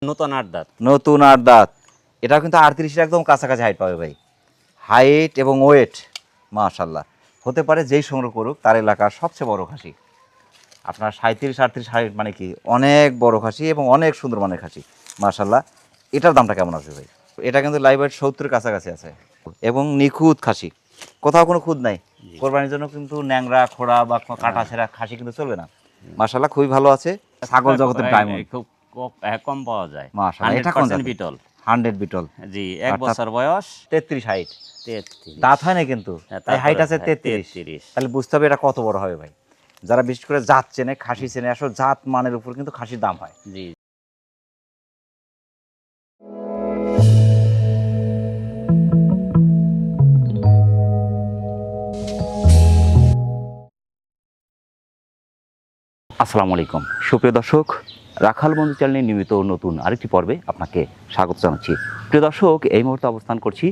নতুন ৮ দাঁত। নতুন ৮ দাঁত। এটাও কিন্তু ৩৮-এর একদম কাছাকাছি হাইট পাবে ভাই। হাইট এবং ওয়েট মাশাআল্লাহ। হতে পারে যেই সংগ্রহ করুক তার এলাকার সবচেয়ে বড় খাসি। আপনার ৩৭-৩৮ হাইট মানে কি অনেক বড় খাসি এবং অনেক সুন্দর মানের খাসি মাশাআল্লাহ। এটার দামটা কেমন আছে ভাই? এটা কিন্তু লাইভ ওয়েট ৭০-এর কাছাকাছি আছে এবং নিখুঁত খাসি, কোথাও কোনো খুঁত নাই। কোরবানির জন্য কিন্তু ন্যাংরা খোড়া বা কাটা ছেঁড়া খাসি কিন্তু চলবে না মাশাআল্লাহ। খুবই ভালো আছে। ছাগল জগতের ডায়মন্ড খুব কম পাওয়া যায়। মাশাআল্লাহ। এটা কোন 100% বিটল। 100 বিটল। জি, ১ বছর বয়স, 33 হাইট। 33 দাঁত হয় না কিন্তু, তাই হাইট আছে 33। 33। তাহলে বুঝতে হবে এটা কত বড় হবে ভাই। যারা বিশেষ করে জাত চেনে, খাসি চেনে, আসলে জাত মানের উপর কিন্তু খাসির দাম হয়। জি। আসসালামু আলাইকুম সুপ্রিয় দর্শক, রাখাল বন্ধু চ্যানেলের নিয়মিত নতুন আরেকটি পর্বে আপনাকে স্বাগত জানাচ্ছি। প্রিয় দর্শক, এই মুহূর্তে অবস্থান করছি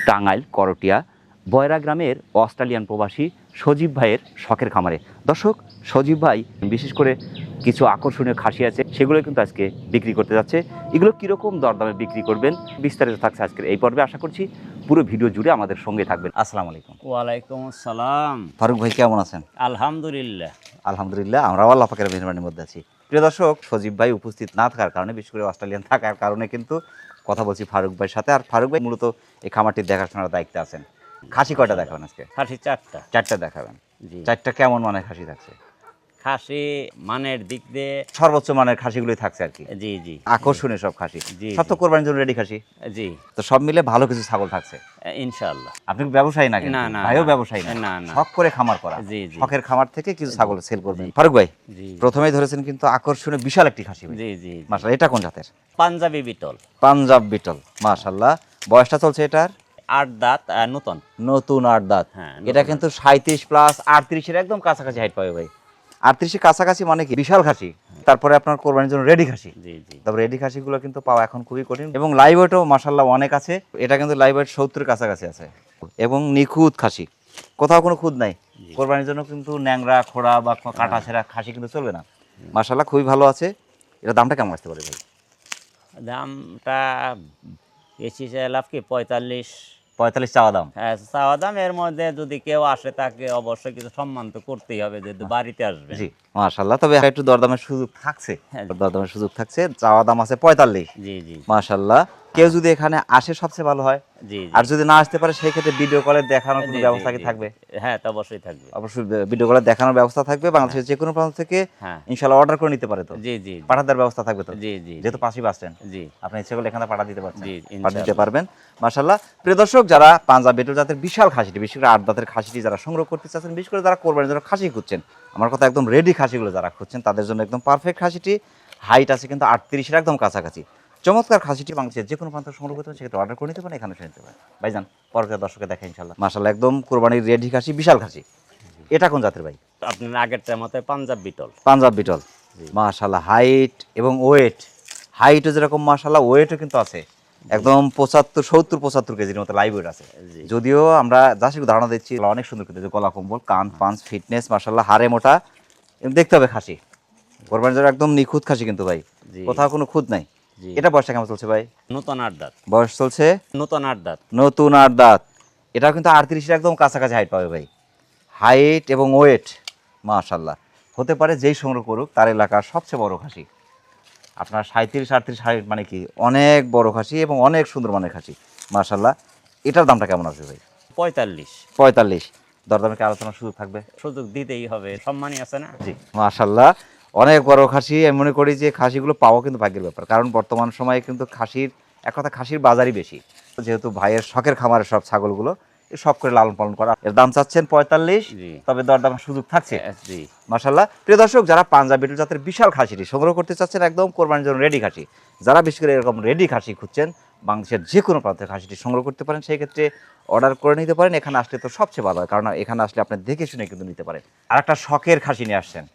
টাঙ্গাইল করটিয়া বয়রা গ্রামের অস্ট্রেলিয়ান প্রবাসী সজীব ভাইয়ের শখের খামারে। দর্শক, সজীব ভাই বিশেষ করে কিছু আকর্ষণীয় খাসি আছে, সেগুলো কিন্তু আজকে বিক্রি করতে যাচ্ছে। এগুলো কীরকম দরদামে বিক্রি করবেন বিস্তারিত থাকছে আজকের এই পর্বে। আশা করছি পুরো ভিডিও জুড়ে আমাদের সঙ্গে থাকবেন। আসসালামু আলাইকুম। ওয়ালাইকুম আসসালাম। ফারুক ভাই কেমন আছেন? আলহামদুলিল্লাহ। আলহামদুলিল্লাহ, আমরাও আল্লাহ পাকের মেহরবানির মধ্যে আছি। প্রিয় দর্শক, সজীব ভাই উপস্থিত না থাকার কারণে, বিশেষ করে অস্ট্রেলিয়ান থাকার কারণে কিন্তু কথা বলছি ফারুক ভাইয়ের সাথে। আর ফারুক ভাই মূলত এই খামারটির দেখাশোনার দায়িত্বে আছেন। খাসি কয়টা দেখাবেন আজকে? খাসি 4টা। 4টা দেখাবেন। জি। 4টা কেমন মানের খাসি থাকছে? খাসি মানের দিক দিয়ে সর্বোচ্চ মানের খাসিগুলোই থাকছে আর কি। জি জি আকর্ষণীয় সব খাসি, জি, সব তো জি। কোরবানির জন্য রেডি খাসি। জি, তো সব মিলে ভালো কিছু ছাগল থাকছে ইনশাআল্লাহ। আপনি ব্যবসায়ী না কিন্তু? না, না, ভাইও না। ব্যবসায়ী না, না, না। শখ করে খামার করা। জি, জি। শখের খামার থেকে কিছু ছাগল সেল করবেন। ফারুক ভাই জি প্রথমেই ধরেছেন কিন্তু আকর্ষণীয় বিশাল একটি খাসি ভাই। জি জি মাশাআল্লাহ। এটা কোন জাতের? পাঞ্জাবি বিটল। পাঞ্জাব বিটল মাশাআল্লাহ। বয়সটা চলছে এটার? ৮ দাঁত, নতুন। নতুন ৮ দাঁত। হ্যাঁ, এটা নতুন কিন্তু ৩৭ প্লাস ৩৮-এর একদম কাছাকাছি হাইট পাবে ভাই। ৩৮-এর কাছাকাছি মানে কি বিশাল খাসি। তারপরে আপনার কোরবানির জন্য রেডি খাসি। জি জি তবে রেডি খাসিগুলো কিন্তু পাওয়া এখন খুবই কঠিন এবং লাইভ ওয়েটও মাশাআল্লাহ অনেক আছে। এটা কিন্তু লাইভ ওয়েট ৭০-এর কাছাকাছি আছে এবং নিখুঁত খাসি, কোথাও কোনো খুঁত নাই। কোরবানির জন্য কিন্তু ন্যাংরা খোড়া বা কাটা ছেঁড়া খাসি কিন্তু চলবে না মাশাআল্লাহ। খুবই ভালো আছে। এটা দামটা কেমন আসতে পারে ভাই? দামটা বেশি চাইলাম কি ৪৫। ৪৫ চাওয়া দাম। হ্যাঁ, চাওয়া দাম। এর মধ্যে যদি কেউ আসে তাকে অবশ্যই কিছু সম্মান তো করতেই হবে, যেহেতু বাড়িতে আসবে। জি মাশাআল্লাহ। তবে একটু দরদামের সুযোগ থাকছে। হ্যাঁ। দরদামের সুযোগ থাকছে। চাওয়া দাম আছে ৪৫। জি জি মাশাআল্লাহ। কেউ যদি এখানে আসে সবচেয়ে ভালো হয়। জি আর যদি না আসতে পারে সেই ক্ষেত্রে ভিডিও কলে দেখানোর কোনো জি, ব্যবস্থা কি জি, থাকবে? হ্যাঁ, তা অবশ্যই থাকবে। অবশ্যই ভিডিও কলে দেখানোর ব্যবস্থা থাকবে। বাংলাদেশের যে কোনো প্রান্ত থেকে হ্যাঁ। ইনশাআল্লাহ অর্ডার করে নিতে পারে তো? জি জি পাঠাতে দেওয়ার ব্যবস্থা থাকবে তো? জি জি যেহেতু পাশেই বাস স্ট্যান্ড, জি আপনি ইচ্ছে করলে এখানে পাঠা দিতে পারছেন। জি, পাঠা দিতে ইনশাআল্লাহ। পারবেন মাশাআল্লাহ। প্রিয় দর্শক, যারা পাঞ্জাব বেটল জাতের বিশাল খাসিটি, বিশেষ করে ৮ দাঁতের খাসিটি যারা সংগ্রহ করতে চাচ্ছেন, বিশেষ করে যারা কোরবানির জন্য খাসি খুঁজছেন, আমার কথা একদম রেডি খাসিগুলো যারা খুঁজছেন তাদের জন্য একদম পারফেক্ট খাসিটি। হাইট আছে কিন্তু ৩৮-এর একদম কাছাকাছি। চমৎকার খাসিটি বাংলাদেশের যে কোনো প্রান্ত সংগ্রহ করতে পারেন, সেক্ষেত্রে অর্ডার করে নিতে পারেন, এখানে এসে নিতে পারেন। ভাইজান পরবর্তী দর্শকে দেখা ইনশাআল্লাহ। মাশাআল্লাহ, একদম কোরবানির রেডি খাসি, বিশাল খাসি। এটা কোন জাতের ভাই? আপনার আগেরটার মতো পাঞ্জাব বিটল। পাঞ্জাব বিটল মাশাআল্লাহ। হাইট এবং ওয়েট, হাইটও যেরকম মাশাআল্লাহ, ওয়েটও কিন্তু আছে একদম ৭০-৭৫ কেজির মতো লাইভ ওয়েট আছে। জি। যদিও আমরা জাস্ট একটু ধারণা দিচ্ছি, অনেক সুন্দর কিন্তু গলা কম্বল, কান পাঞ্চ ফিটনেস মাশাআল্লাহ, হাড়ে মোটা। দেখতে হবে খাসি, কোরবানির জন্য একদম নিখুঁত খাসি কিন্তু ভাই, জি। কোথাও কোনো খুঁত নাই। জি। এটা বয়সটা কেমন চলছে ভাই? নতুন ৮ দাঁত। বয়স চলছে নতুন ৮ দাঁত। নতুন ৮ দাঁত। এটাও কিন্তু ৩৮-এর একদম কাছাকাছি হাইট পাবে ভাই। হাইট এবং ওয়েট মাশাআল্লাহ। হতে পারে যেই সংগ্রহ করুক তার এলাকার সবচেয়ে বড় খাসি। আপনার ৩৭-৩৮ হাইট মানে কি অনেক বড় খাসি এবং অনেক সুন্দর মানের খাসি মাশাআল্লাহ। এটার দামটা কেমন আছে ভাই? ৪৫। ৪৫। দরদামে কি আলোচনার সুযোগ থাকবে? সুযোগ দিতেই হবে, সম্মানই আছে না। জি মাশাআল্লাহ। অনেক বড় খাসি। আমি মনে করি যে খাসিগুলো পাওয়া কিন্তু ভাগ্যের ব্যাপার, কারণ বর্তমান সময়ে কিন্তু খাসির এক কথা খাসির বাজারই বেশি। যেহেতু ভাইয়ের শখের খামারের সব ছাগলগুলো শখ করে লালন পালন করা, এর দাম চাচ্ছেন ৪৫। জি। তবে দরদামের সুযোগ থাকছে জি মাশাআল্লাহ। প্রিয় দর্শক, যারা পাঞ্জাব বিটল জাতের বিশাল খাসিটি সংগ্রহ করতে চাচ্ছেন একদম কোরবানির জন্য রেডি খাসি, যারা বিশেষ করে এরকম রেডি খাসি খুঁজছেন, বাংলাদেশের যে কোনো প্রান্তে খাসিটি সংগ্রহ করতে পারেন, সেই ক্ষেত্রে অর্ডার করে নিতে পারেন। এখানে আসলে তো সবচেয়ে ভালো হয়, কারণ এখানে আসলে আপনি দেখে শুনে কিন্তু নিতে পারেন। আর একটা শখের খাসি নিয়ে আসছেন,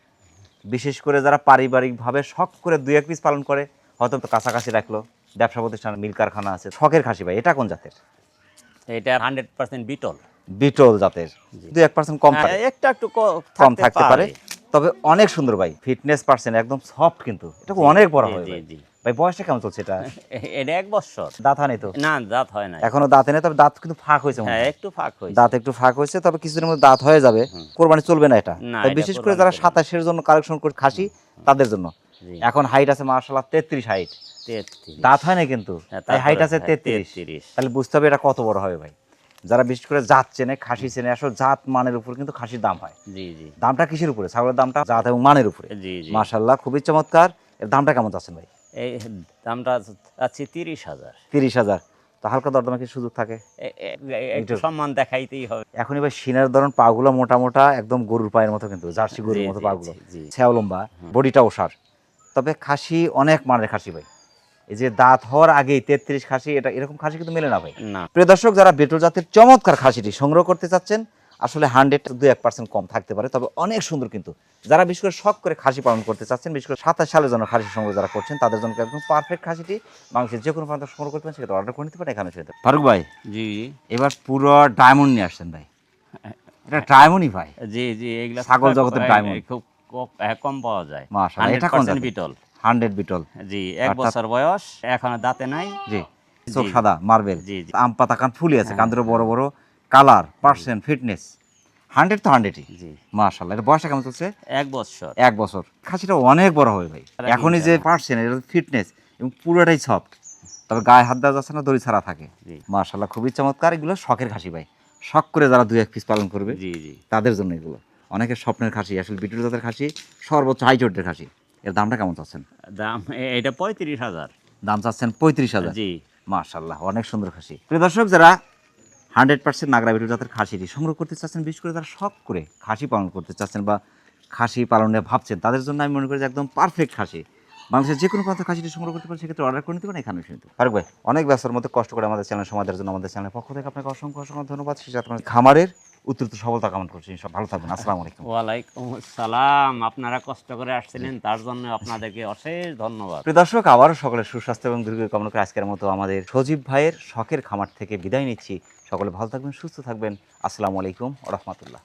বিশেষ করে যারা পারিবারিকভাবে শখ করে ২-১ পিস পালন করে, হয়তো তো কাছাকাছি রাখলো, ব্যবসা প্রতিষ্ঠান মিল কারখানা আছে। শখের খাসি ভাই, এটা কোন জাতের? এটা 100% বিটল। বিটল জাতের। ২-১% কম থাকে, একটা একটু কম থাকতে পারে, তবে অনেক সুন্দর ভাই। ফিটনেস পার্সেন্ট একদম সফট, কিন্তু এটা অনেক বড় জি, হবে জি, ভাই। জি। ভাই বয়সটা কেমন চলছে এটা? এটা 1 বছর। দাঁত হয়নি তো? না, দাঁত হয় নাই। এখনো দাঁতে নেই, তবে দাঁত কিন্তু ফাঁক হয়েছে মনে হ্যাঁ, হয়। একটু ফাঁক হয়েছে। দাঁত একটু ফাঁক হয়েছে, তবে কিছুদিনের মধ্যে দাঁত হয়ে যাবে। কোরবানি চলবে না এটা। না, তাই এটা বিশেষ করে কোরবানি যারা চলবে না। 27-এর জন্য কালেকশন করে খাসি তাদের জন্য। জি। এখন হাইট আছে মাশাআল্লাহ 33 হাইট। 33। দাঁত হয় না কিন্তু, হ্যাঁ, তাই হাইট তারপরে আছে হ্যাঁ, 33। 33। তাহলে বুঝতে হবে এটা কত বড় হবে ভাই। যারা বিশেষ করে জাত চেনে, খাসি চেনে, আসলে জাত মানের উপর কিন্তু খাসির দাম হয়। জি, জি। দামটা কিসের উপরে? ছাগলের দামটা জাত এবং মানের উপরে। জি, জি। মাশাআল্লাহ খুবই চমৎকার। এর দামটা কেমন চাচ্ছেন ভাই? এই দামটা আছে 30,000। 30,000। তো হালকা দরদামে কি সুযোগ থাকে? একটু সম্মান দেখাইতেই হবে। এখনই ভাই সিনার ধরন, পাগুলো মোটা মোটা, একদম গরুর পায়ের মতো, কিন্তু জার্সি গরুর জি, মতো জি, পাগুলো, জি, জি। ছ্যাও লম্বা, বডিটা ওসার। তবে খাসি অনেক মানের খাসি ভাই। এই যে দাঁত হওয়ার আগেই 33 খাসি, এটা এরকম খাসি কিন্তু মেলে না ভাই। না। প্রিয় দর্শক, যারা বেটল জাতের চমৎকার খাসিটি সংগ্রহ করতে চাচ্ছেন, আসলে 100-2-1% কম থাকতে পারে, তবে অনেক সুন্দর। কিন্তু যারা বিশেষ করে শখ করে খাসি পালন করতে চাচ্ছেন, বিশেষ করে 27 সালের জন্য খাসি সংগ্রহ যারা করছেন, তাদের জন্য একদম পারফেক্ট খাসিটি বাংলাদেশের যে কোনো প্রান্ত সংগ্রহ করতে পারেন, সেটা অর্ডার করে নিতে পারেন এখানে সেটা। ফারুক ভাই, জি, এবার পুরো ডায়মন্ড নিয়ে আসছেন ভাই। এটা ডায়মন্ডই ভাই। জি, জি। এগুলা ছাগল জগতের ডায়মন্ড। খুব কম পাওয়া যায়। মাশাআল্লাহ, এটা কোন 100% জাতের? বিটল। 100 বিটল। জি, 1 অর্থাৎ- বছর বয়স, এখনো দাঁতে নাই। জি, চোখ জি, সাদা মার্বেল, জি, জি। আম পাতা কান ফুলি আছে, কান্দের বড় বড়, কালার, পার্সেন্ট, ফিটনেস 100 তো 100ই। জি। মাশাআল্লাহ, এটা বয়সটা কেমন চলছে? 1 বছর। 1 বছর। খাসিটা অনেক বড় হবে ভাই। সারা এখনই দিন যে যাবে। পার্সেন্ট, এটা ফিটনেস এবং পুরোটাই সফট, তবে গায়ে হাত দেওয়া যাচ্ছে না, দড়ি ছাড়া থাকে। জি। মাশাআল্লাহ খুবই চমৎকার। এগুলো শখের খাসি ভাই, শখ করে যারা 2-1 পিস পালন করবে জি, জি। তাদের জন্য এগুলো। অনেকের স্বপ্নের খাসি, আসলে বিটল জাতের খাসি সর্বোচ্চ হাই চোটের খাসি। এর দামটা কেমন চাচ্ছেন? দাম এটা 35,000। দাম চাচ্ছেন 35,000। জি। মাশাআল্লাহ, অনেক সুন্দর খাসি। প্রিয় দর্শক, যারা 100% নাগরা বিটল জাতের খাসিটি সংগ্রহ করতে চাচ্ছেন, বিশেষ করে যারা শখ করে খাসি পালন করতে চাচ্ছেন বা খাসি পালনে ভাবছেন, তাদের জন্য আমি মনে করি যে একদম পারফেক্ট খাসি। বাংলাদেশের যে কোনো প্রান্তে খাসিটি সংগ্রহ করতে পারেন, সেক্ষেত্রে অর্ডার করে নিতে পারেন এখানে শুনতে। ফারুক ভাই, অনেক ব্যস্তর মধ্যে কষ্ট করে আমাদের চ্যানেল সময় দেওয়ার জন্য আমাদের চ্যানেলের পক্ষ থেকে আপনাকে অসংখ্য অসংখ্য ধন্যবাদ। সেই সাথে আপনার খামারের উত্তরোত্তর সফলতা কামনা করছি। সব ভালো থাকবেন। আসসালামু আলাইকুম। ওয়ালাইকুম আসসালাম। আপনারা কষ্ট করে আসছিলেন, তার জন্য আপনাদেরকে অশেষ ধন্যবাদ। প্রিয় দর্শক, আবারও সকলের সুস্বাস্থ্য এবং দীর্ঘ কামনা করে আজকের মতো আমাদের সজীব ভাইয়ের শখের খামার থেকে বিদায় নিচ্ছি। সকলে ভালো থাকবেন, সুস্থ থাকবেন। আসসালামু আলাইকুম ওয়া রাহমাতুল্লাহ।